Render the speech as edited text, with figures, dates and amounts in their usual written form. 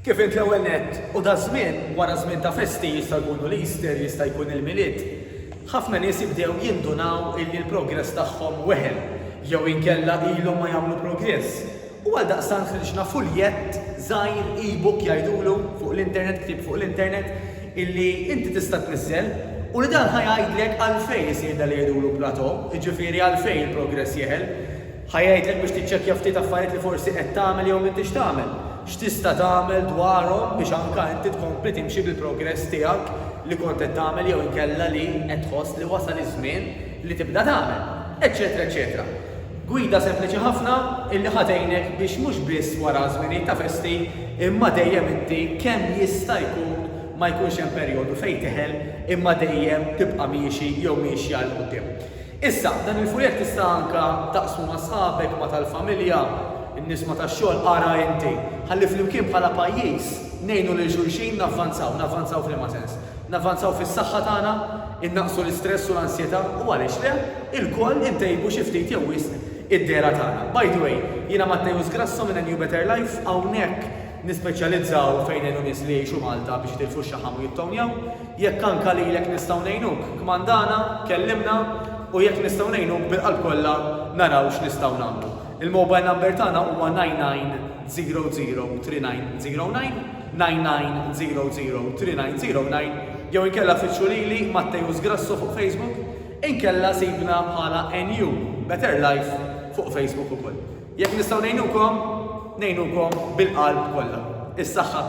Kif int l-ewwel nett u da żmien wara żmien ta' festi jista' jkunu l-Easter, jista' jkun il-Milied, ħafna nies jibdew jindunaw illi l-progress tagħhom weħel jew inkella ilhom ma jagħmlu progress. U għal daqstan ħriġna fuljett żgħir e-book jgħidulu fuq l-internet, ktib fuq l-internet illi inti tista' tniżżel u li dan ħajajdlek għalfejn isir li jgħidulu plateau, jiġifieri għalfejn il-progress jeħel, ħajajdlek biex tiċċekkja ftit affarijiet li forsi qed tagħmel jew m'intix tagħmel. X'tista' tagħmel dwarhom biex anke inti tkompli timxi bil-progress tiegħek li kont qed tagħmel jew inkella li qed tħoss li wasal iż-żmien li tibda tagħmel, eċċetera, eċċetera. Gwida sempliċi ħafna illi ħatejnek biex mhux biss wara żminijiet ta' festi imma dejjem inti kemm jista' jkun ma jkunx hemm perjodu fejn teħel imma dejjem tibqa' miexi jew miexi għal quddiem. Issa, dan il-fuljett tista' anke taqsmu ma' sħabek ma' tal-familja, in-nisma tax-xogħol ara inti. Ħalli flimkien bħala pajjiż ngħinu lil xulxin navvanzaw f'liema sens. Navvanzaw fis-saħħa tagħna, innaqsu l-istress u l-ansjetà u għaliex le, il-koll intejbu xi ftit jew wisq id-dera tagħna. By the way, jiena Mattejus Grasso minn A New Better Life hawnhekk nispeċjalizzaw fejn ngħinu nies li jgħixu Malta biex jitilfu x-xaħam u jittonjaw, jekk anke lilek nistgħu ngħinuk, kmandana, kellimna u jekk nistgħu ngħinuk bil-qalb kollha naraw x'nistgħu nagħmlu. Il-mobile number tagħna huwa 99003909, 99003909, jew inkella fitxu lili Mattejus Grasso fuq Facebook, inkella sibna bħala A New Better Life fuq Facebook ukoll. Jekk nistgħu ngħinukom bil-qalb kollha. Is-saħħa.